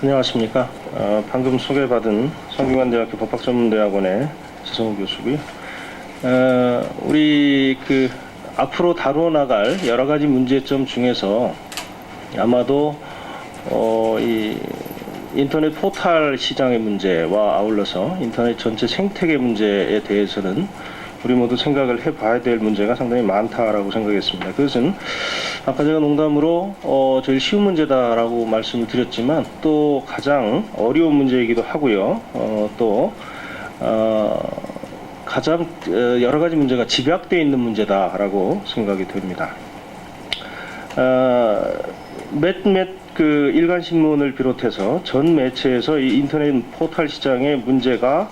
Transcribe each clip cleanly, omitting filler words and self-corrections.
안녕하십니까. 방금 소개받은 성균관대학교 법학전문대학원의 지성우 교수고요. 우리 앞으로 다루어 나갈 여러 가지 문제점 중에서 아마도 이 인터넷 포털 시장의 문제와 아울러서 인터넷 전체 생태계 문제에 대해서는 우리 모두 생각을 해봐야 될 문제가 상당히 많다라고 생각했습니다. 그것은 아까 제가 농담으로 제일 쉬운 문제다라고 말씀을 드렸지만 또 가장 어려운 문제이기도 하고요. 또 가장 여러 가지 문제가 집약되어 있는 문제다라고 생각이 됩니다. 몇몇 일간 신문을 비롯해서 전 매체에서 이 인터넷 포털 시장의 문제가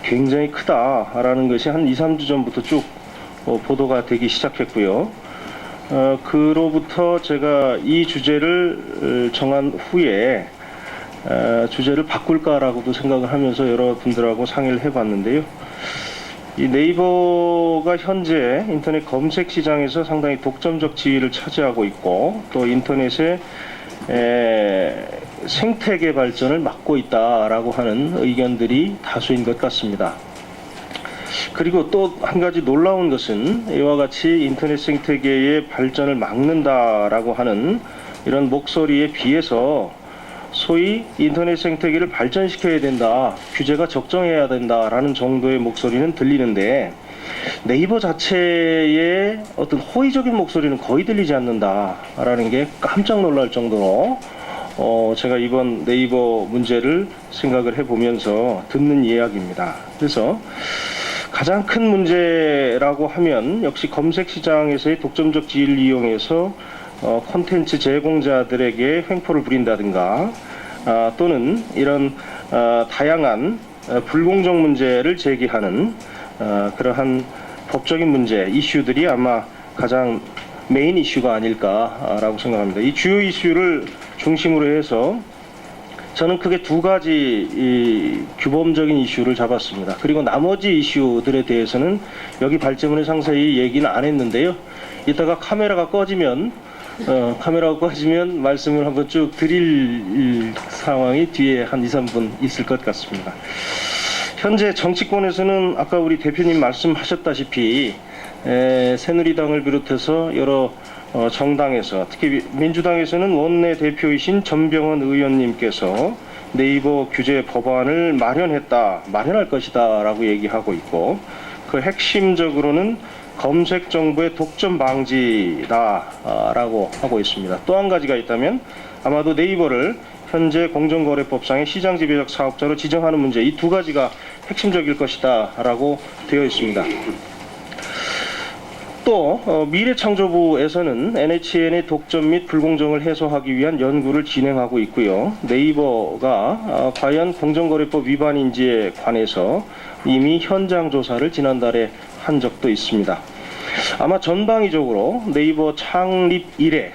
굉장히 크다라는 것이 한 2, 3주 전부터 쭉 보도가 되기 시작했고요. 그로부터 제가 이 주제를 정한 후에 주제를 바꿀까라고도 생각을 하면서 여러분들하고 상의를 해봤는데요. 이 네이버가 현재 인터넷 검색 시장에서 상당히 독점적 지위를 차지하고 있고 또 인터넷의 생태계 발전을 막고 있다라고 하는 의견들이 다수인 것 같습니다. 그리고 또 한 가지 놀라운 것은 이와 같이 인터넷 생태계의 발전을 막는다라고 하는 이런 목소리에 비해서 소위 인터넷 생태계를 발전시켜야 된다, 규제가 적정해야 된다라는 정도의 목소리는 들리는데 네이버 자체의 어떤 호의적인 목소리는 거의 들리지 않는다라는 게 깜짝 놀랄 정도로 제가 이번 네이버 문제를 생각을 해보면서 듣는 이야기입니다. 그래서 가장 큰 문제라고 하면 역시 검색 시장에서의 독점적 지위를 이용해서 콘텐츠 제공자들에게 횡포를 부린다든가 또는 이런 다양한 불공정 문제를 제기하는 그러한 법적인 문제, 이슈들이 아마 가장 메인 이슈가 아닐까라고 생각합니다. 이 주요 이슈를 중심으로 해서 저는 크게 두 가지 이 규범적인 이슈를 잡았습니다. 그리고 나머지 이슈들에 대해서는 여기 발제문에 상세히 얘기는 안 했는데요. 이따가 카메라가 꺼지면 말씀을 한번 쭉 드릴 상황이 뒤에 한 2, 3분 있을 것 같습니다. 현재 정치권에서는 아까 우리 대표님 말씀하셨다시피 새누리당을 비롯해서 여러 정당에서 특히 민주당에서는 원내대표이신 전병헌 의원님께서 네이버 규제 법안을 마련할 것이다 라고 얘기하고 있고 그 핵심적으로는 검색 정보의 독점 방지다 라고 하고 있습니다. 또 한 가지가 있다면 아마도 네이버를 현재 공정거래법상의 시장지배적 사업자로 지정하는 문제, 이 두 가지가 핵심적일 것이다 라고 되어 있습니다. 또 미래창조부에서는 NHN의 독점 및 불공정을 해소하기 위한 연구를 진행하고 있고요. 네이버가 과연 공정거래법 위반인지에 관해서 이미 현장 조사를 지난달에 한 적도 있습니다. 아마 전방위적으로 네이버 창립 이래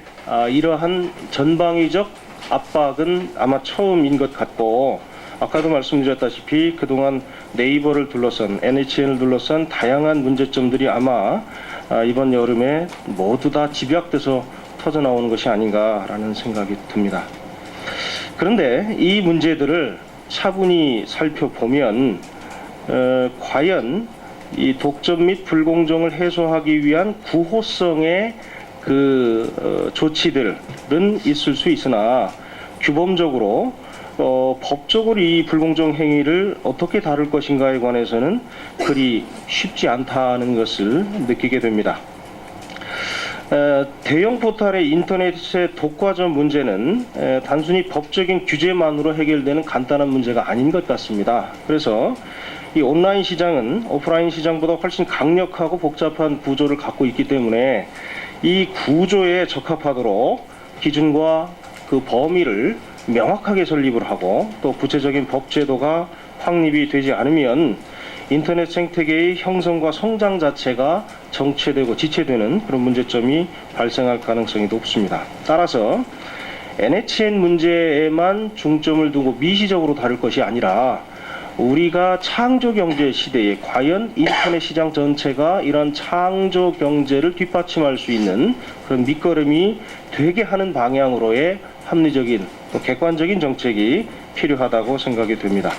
이러한 전방위적 압박은 아마 처음인 것 같고 아까도 말씀드렸다시피 그동안 네이버를 둘러싼 NHN을 둘러싼 다양한 문제점들이 아마 이번 여름에 모두 다 집약돼서 터져나오는 것이 아닌가라는 생각이 듭니다. 그런데 이 문제들을 차분히 살펴보면 과연 이 독점 및 불공정을 해소하기 위한 구호성의 조치들은 있을 수 있으나 규범적으로 법적으로 이 불공정 행위를 어떻게 다룰 것인가에 관해서는 그리 쉽지 않다는 것을 느끼게 됩니다. 대형 포털의 인터넷의 독과점 문제는 단순히 법적인 규제만으로 해결되는 간단한 문제가 아닌 것 같습니다. 그래서 이 온라인 시장은 오프라인 시장보다 훨씬 강력하고 복잡한 구조를 갖고 있기 때문에 이 구조에 적합하도록 기준과 그 범위를 명확하게 설립을 하고 또 구체적인 법 제도가 확립이 되지 않으면 인터넷 생태계의 형성과 성장 자체가 정체되고 지체되는 그런 문제점이 발생할 가능성이 높습니다. 따라서 NHN 문제에만 중점을 두고 미시적으로 다룰 것이 아니라 우리가 창조 경제 시대에 과연 인터넷 시장 전체가 이런 창조 경제를 뒷받침할 수 있는 그런 밑거름이 되게 하는 방향으로의 합리적인 또 객관적인 정책이 필요하다고 생각이 됩니다.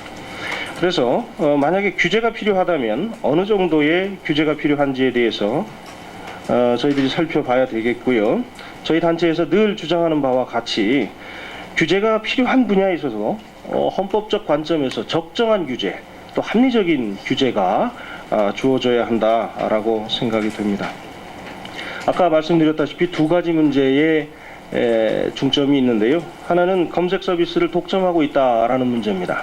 그래서 만약에 규제가 필요하다면 어느 정도의 규제가 필요한지에 대해서 저희들이 살펴봐야 되겠고요. 저희 단체에서 늘 주장하는 바와 같이 규제가 필요한 분야에 있어서 헌법적 관점에서 적정한 규제, 또 합리적인 규제가 주어져야 한다라고 생각이 됩니다. 아까 말씀드렸다시피 두 가지 문제에 중점이 있는데요. 하나는 검색 서비스를 독점하고 있다라는 문제입니다.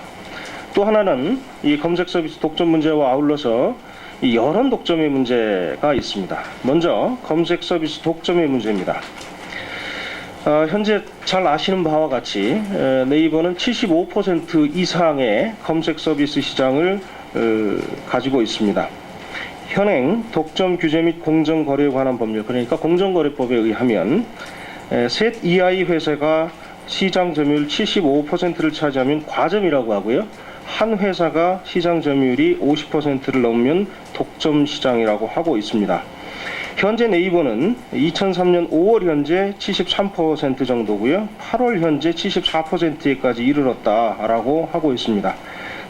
또 하나는 이 검색 서비스 독점 문제와 아울러서 이 여론 독점의 문제가 있습니다. 먼저 검색 서비스 독점의 문제입니다. 현재 잘 아시는 바와 같이 네이버는 75% 이상의 검색 서비스 시장을 가지고 있습니다. 현행 독점 규제 및 공정거래에 관한 법률, 그러니까 공정거래법에 의하면 셋 이하의 회사가 시장 점유율 75%를 차지하면 과점이라고 하고요. 한 회사가 시장 점유율이 50%를 넘으면 독점 시장이라고 하고 있습니다. 현재 네이버는 2003년 5월 현재 73% 정도고요. 8월 현재 74%에까지 이르렀다라고 하고 있습니다.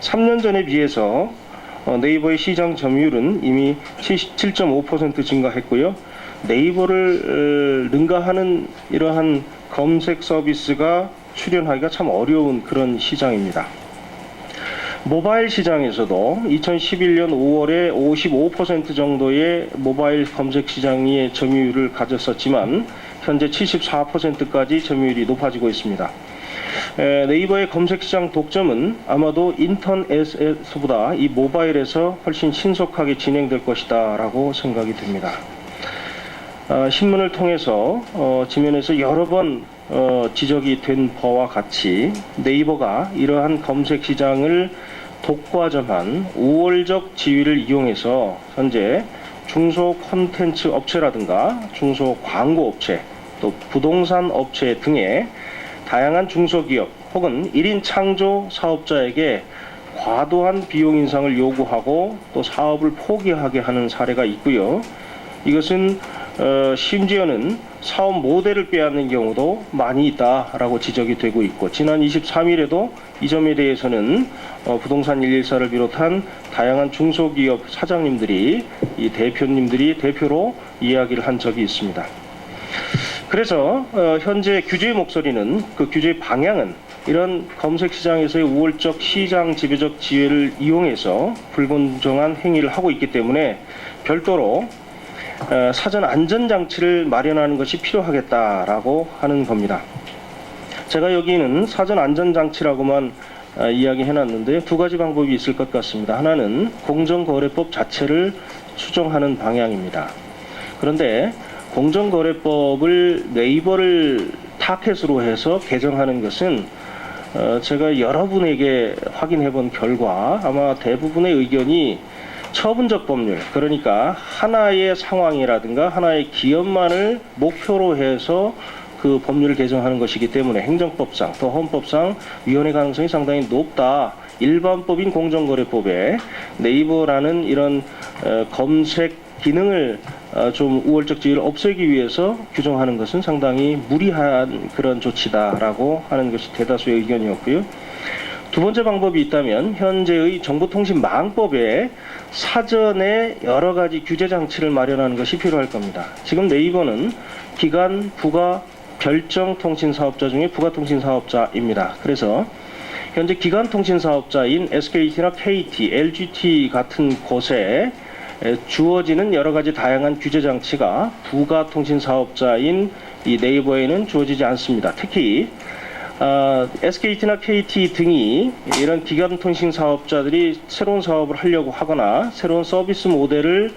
3년 전에 비해서 네이버의 시장 점유율은 이미 77.5% 증가했고요. 네이버를 능가하는 이러한 검색 서비스가 출현하기가 참 어려운 그런 시장입니다. 모바일 시장에서도 2011년 5월에 55% 정도의 모바일 검색 시장의 점유율을 가졌었지만 현재 74%까지 점유율이 높아지고 있습니다. 네이버의 검색 시장 독점은 아마도 인터넷에서보다 이 모바일에서 훨씬 신속하게 진행될 것이다 라고 생각이 됩니다. 신문을 통해서 지면에서 여러 번 지적이 된 바와 같이 네이버가 이러한 검색 시장을 독과점한 우월적 지위를 이용해서 현재 중소 콘텐츠 업체라든가 중소 광고 업체 또 부동산 업체 등의 다양한 중소기업 혹은 1인 창조 사업자에게 과도한 비용 인상을 요구하고 또 사업을 포기하게 하는 사례가 있고요. 이것은 심지어는 사업 모델을 빼앗는 경우도 많이 있다라고 지적이 되고 있고, 지난 23일에도 이 점에 대해서는 부동산 114를 비롯한 다양한 중소기업 사장님들이 이 대표님들이 대표로 이야기를 한 적이 있습니다. 그래서 현재 규제의 목소리는 그 규제의 방향은 이런 검색 시장에서의 우월적 시장 지배적 지위를 이용해서 불공정한 행위를 하고 있기 때문에 별도로 사전 안전장치를 마련하는 것이 필요하겠다라고 하는 겁니다. 제가 여기는 사전 안전장치라고만 이야기해놨는데 두 가지 방법이 있을 것 같습니다. 하나는 공정거래법 자체를 수정하는 방향입니다. 그런데 공정거래법을 네이버를 타켓으로 해서 개정하는 것은 제가 여러분에게 확인해 본 결과 아마 대부분의 의견이 처분적 법률, 그러니까 하나의 상황이라든가 하나의 기업만을 목표로 해서 그 법률을 개정하는 것이기 때문에 행정법상 또 헌법상 위헌의 가능성이 상당히 높다. 일반법인 공정거래법에 네이버라는 이런 검색 기능을 좀 우월적 지위를 없애기 위해서 규정하는 것은 상당히 무리한 그런 조치다라고 하는 것이 대다수의 의견이었고요. 두 번째 방법이 있다면 현재의 정보통신망법에 사전에 여러 가지 규제 장치를 마련하는 것이 필요할 겁니다. 지금 네이버는 기간 부가 별정 통신 사업자 중에 부가 통신 사업자입니다. 그래서 현재 기간 통신 사업자인 SKT나 KT, LGT 같은 곳에 주어지는 여러 가지 다양한 규제 장치가 부가 통신 사업자인 이 네이버에는 주어지지 않습니다. 특히 SKT나 KT 등이 이런 기간통신 사업자들이 새로운 사업을 하려고 하거나 새로운 서비스 모델을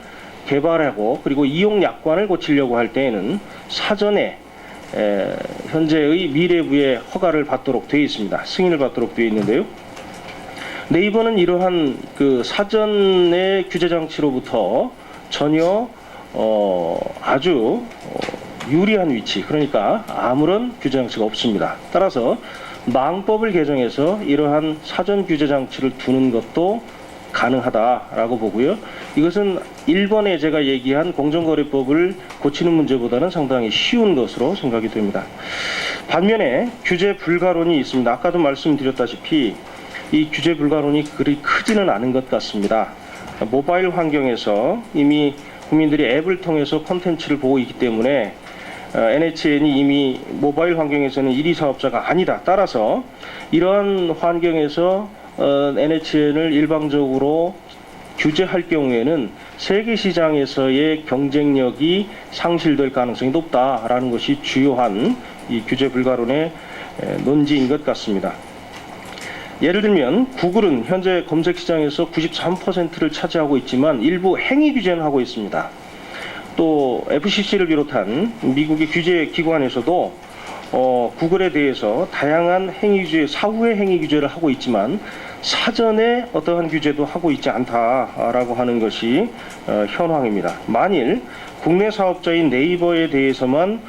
개발하고 그리고 이용 약관을 고치려고 할 때에는 사전에 현재의 미래부의 허가를 받도록 되어 있습니다. 승인을 받도록 되어 있는데요. 네이버는 이러한 그 사전의 규제 장치로부터 전혀 아주 유리한 위치, 그러니까 아무런 규제 장치가 없습니다. 따라서 망법을 개정해서 이러한 사전 규제 장치를 두는 것도 가능하다라고 보고요. 이것은 일본에 제가 얘기한 공정거래법을 고치는 문제보다는 상당히 쉬운 것으로 생각이 됩니다. 반면에 규제 불가론이 있습니다. 아까도 말씀드렸다시피 이 규제 불가론이 그리 크지는 않은 것 같습니다. 모바일 환경에서 이미 국민들이 앱을 통해서 콘텐츠를 보고 있기 때문에 NHN이 이미 모바일 환경에서는 1위 사업자가 아니다. 따라서 이러한 환경에서 NHN을 일방적으로 규제할 경우에는 세계 시장에서의 경쟁력이 상실될 가능성이 높다라는 것이 주요한 이 규제 불가론의 논지인 것 같습니다. 예를 들면 구글은 현재 검색 시장에서 93%를 차지하고 있지만 일부 행위 규제는 하고 있습니다. 또 FCC를 비롯한 미국의 규제 기관에서도 구글에 대해서 다양한 행위 규제, 사후의 행위 규제를 하고 있지만 사전에 어떠한 규제도 하고 있지 않다라고 하는 것이 현황입니다. 만일 국내 사업자인 네이버에 대해서만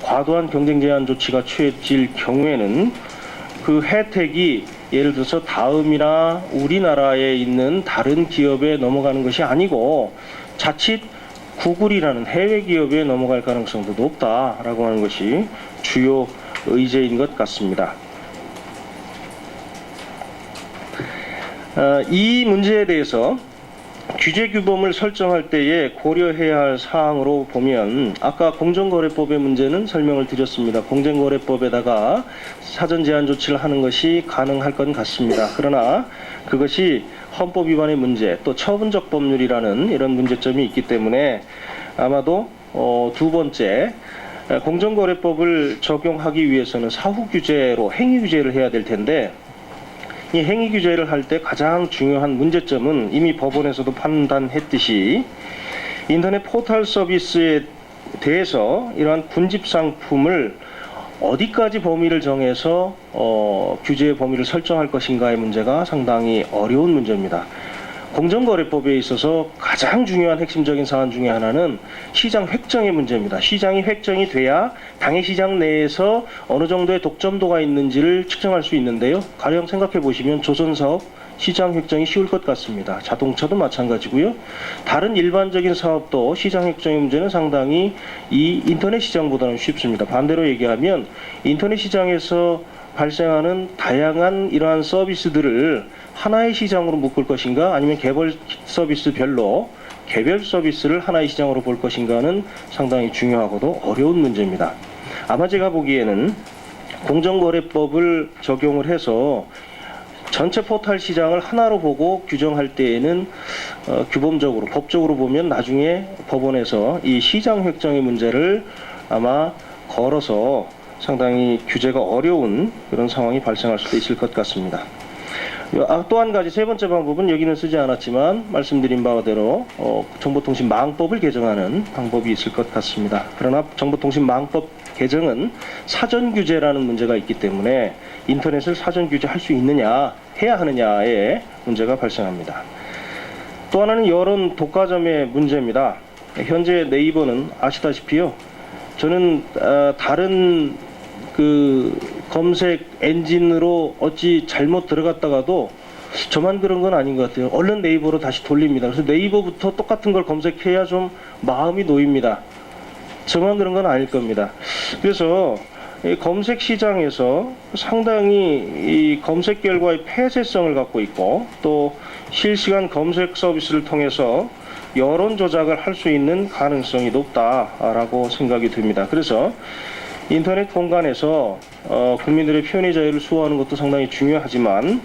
과도한 경쟁 제한 조치가 취해질 경우에는 그 혜택이 예를 들어서 다음이나 우리나라에 있는 다른 기업에 넘어가는 것이 아니고 자칫 구글이라는 해외 기업에 넘어갈 가능성도 높다라고 하는 것이 주요 의제인 것 같습니다. 이 문제에 대해서 규제 규범을 설정할 때에 고려해야 할 사항으로 보면 아까 공정거래법의 문제는 설명을 드렸습니다. 공정거래법에다가 사전 제한 조치를 하는 것이 가능할 것 같습니다. 그러나 그것이 헌법 위반의 문제, 또 처분적 법률이라는 이런 문제점이 있기 때문에 아마도 두 번째 공정거래법을 적용하기 위해서는 사후 규제로 행위 규제를 해야 될 텐데 이 행위 규제를 할 때 가장 중요한 문제점은 이미 법원에서도 판단했듯이 인터넷 포털 서비스에 대해서 이러한 군집 상품을 어디까지 범위를 정해서 규제의 범위를 설정할 것인가의 문제가 상당히 어려운 문제입니다. 공정거래법에 있어서 가장 중요한 핵심적인 사안 중에 하나는 시장 획정의 문제입니다. 시장이 획정이 돼야 당해 시장 내에서 어느 정도의 독점도가 있는지를 측정할 수 있는데요. 가령 생각해 보시면 조선사업 시장 획정이 쉬울 것 같습니다. 자동차도 마찬가지고요. 다른 일반적인 사업도 시장 획정의 문제는 상당히 이 인터넷 시장보다는 쉽습니다. 반대로 얘기하면 인터넷 시장에서 발생하는 다양한 이러한 서비스들을 하나의 시장으로 묶을 것인가 아니면 개별 서비스별로 개별 서비스를 하나의 시장으로 볼 것인가는 상당히 중요하고도 어려운 문제입니다. 아마 제가 보기에는 공정거래법을 적용을 해서 전체 포털 시장을 하나로 보고 규정할 때에는 규범적으로 법적으로 보면 나중에 법원에서 이 시장 획정의 문제를 아마 걸어서 상당히 규제가 어려운 그런 상황이 발생할 수도 있을 것 같습니다. 또 한 가지 세 번째 방법은 여기는 쓰지 않았지만 말씀드린 바대로 정보통신망법을 개정하는 방법이 있을 것 같습니다. 그러나 정보통신망법 개정은 사전 규제라는 문제가 있기 때문에 인터넷을 사전 규제할 수 있느냐 해야 하느냐의 문제가 발생합니다. 또 하나는 여론 독과점의 문제입니다. 현재 네이버는 아시다시피요. 저는 다른 그 검색 엔진으로 어찌 잘못 들어갔다가도 저만 그런 건 아닌 것 같아요. 얼른 네이버로 다시 돌립니다. 그래서 네이버부터 똑같은 걸 검색해야 좀 마음이 놓입니다. 저만 그런 건 아닐 겁니다. 그래서 이 검색 시장에서 상당히 이 검색 결과의 폐쇄성을 갖고 있고 또 실시간 검색 서비스를 통해서 여론 조작을 할 수 있는 가능성이 높다라고 생각이 듭니다. 그래서 인터넷 공간에서 국민들의 표현의 자유를 수호하는 것도 상당히 중요하지만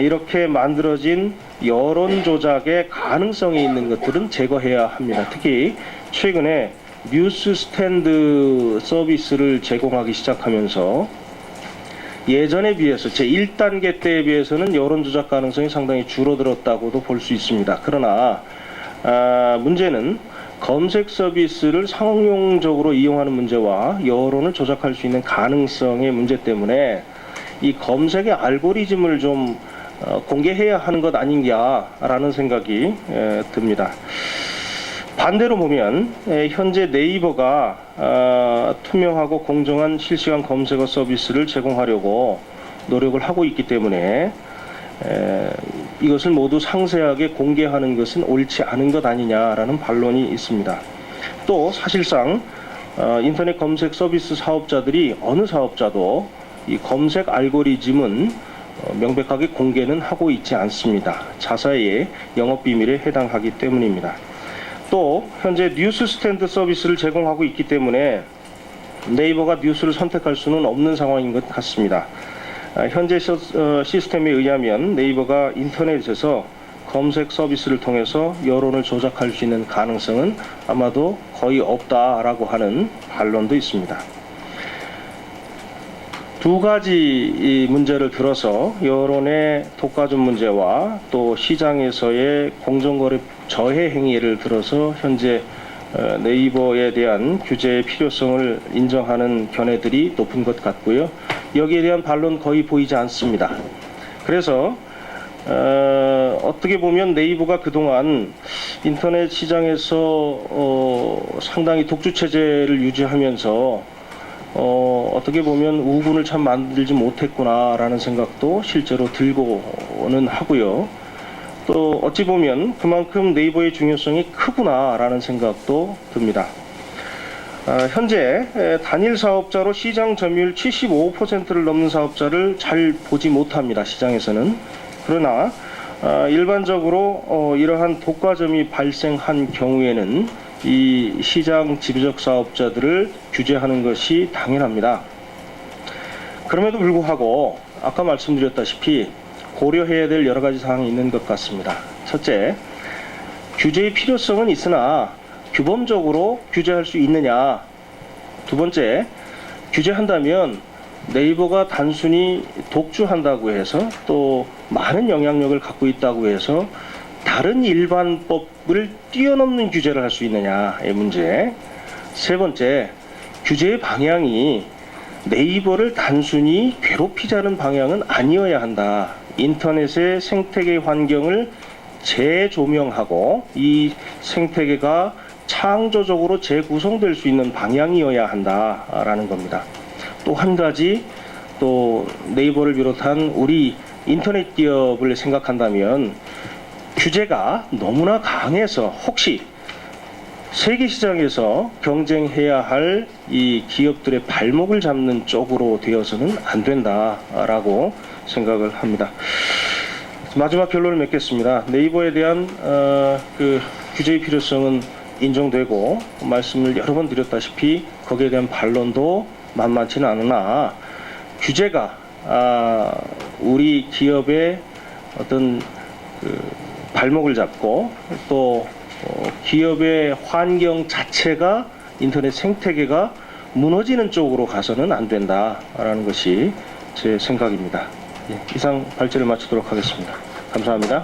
이렇게 만들어진 여론 조작의 가능성이 있는 것들은 제거해야 합니다. 특히 최근에 뉴스 스탠드 서비스를 제공하기 시작하면서 예전에 비해서 제1단계 때에 비해서는 여론 조작 가능성이 상당히 줄어들었다고도 볼 수 있습니다. 그러나 문제는 검색 서비스를 상용적으로 이용하는 문제와 여론을 조작할 수 있는 가능성의 문제 때문에 이 검색의 알고리즘을 좀 공개해야 하는 것 아닌가라는 생각이 듭니다. 반대로 보면 현재 네이버가 투명하고 공정한 실시간 검색어 서비스를 제공하려고 노력을 하고 있기 때문에 이것을 모두 상세하게 공개하는 것은 옳지 않은 것 아니냐라는 반론이 있습니다. 또 사실상 인터넷 검색 서비스 사업자들이 어느 사업자도 이 검색 알고리즘은 명백하게 공개는 하고 있지 않습니다. 자사의 영업 비밀에 해당하기 때문입니다. 또 현재 뉴스 스탠드 서비스를 제공하고 있기 때문에 네이버가 뉴스를 선택할 수는 없는 상황인 것 같습니다. 현재 시스템에 의하면 네이버가 인터넷에서 검색 서비스를 통해서 여론을 조작할 수 있는 가능성은 아마도 거의 없다라고 하는 반론도 있습니다. 두 가지 문제를 들어서 여론의 독과점 문제와 또 시장에서의 공정거래 저해 행위를 들어서 현재 네이버에 대한 규제의 필요성을 인정하는 견해들이 높은 것 같고요. 여기에 대한 반론 거의 보이지 않습니다. 그래서 어떻게 보면 네이버가 그동안 인터넷 시장에서 상당히 독주 체제를 유지하면서 어떻게 보면 우군을 참 만들지 못했구나라는 생각도 실제로 들고는 하고요. 또 어찌 보면 그만큼 네이버의 중요성이 크구나라는 생각도 듭니다. 현재 단일 사업자로 시장 점유율 75%를 넘는 사업자를 잘 보지 못합니다. 시장에서는. 그러나 일반적으로 이러한 독과점이 발생한 경우에는 이 시장 지배적 사업자들을 규제하는 것이 당연합니다. 그럼에도 불구하고 아까 말씀드렸다시피 고려해야 될 여러 가지 사항이 있는 것 같습니다. 첫째, 규제의 필요성은 있으나 규범적으로 규제할 수 있느냐. 두 번째, 규제한다면 네이버가 단순히 독주한다고 해서 또 많은 영향력을 갖고 있다고 해서 다른 일반법을 뛰어넘는 규제를 할 수 있느냐의 문제. 세 번째, 규제의 방향이 네이버를 단순히 괴롭히자는 방향은 아니어야 한다. 인터넷의 생태계 환경을 재조명하고 이 생태계가 창조적으로 재구성될 수 있는 방향이어야 한다라는 겁니다. 또 한 가지, 또 네이버를 비롯한 우리 인터넷 기업을 생각한다면 규제가 너무나 강해서 혹시 세계 시장에서 경쟁해야 할 이 기업들의 발목을 잡는 쪽으로 되어서는 안 된다라고 생각을 합니다. 마지막 결론을 맺겠습니다. 네이버에 대한 그 규제의 필요성은 인정되고 말씀을 여러 번 드렸다시피 거기에 대한 반론도 만만치는 않으나 규제가 우리 기업의 어떤 그 발목을 잡고 또 기업의 환경 자체가 인터넷 생태계가 무너지는 쪽으로 가서는 안 된다라는 것이 제 생각입니다. 이상 발제를 마치도록 하겠습니다. 감사합니다.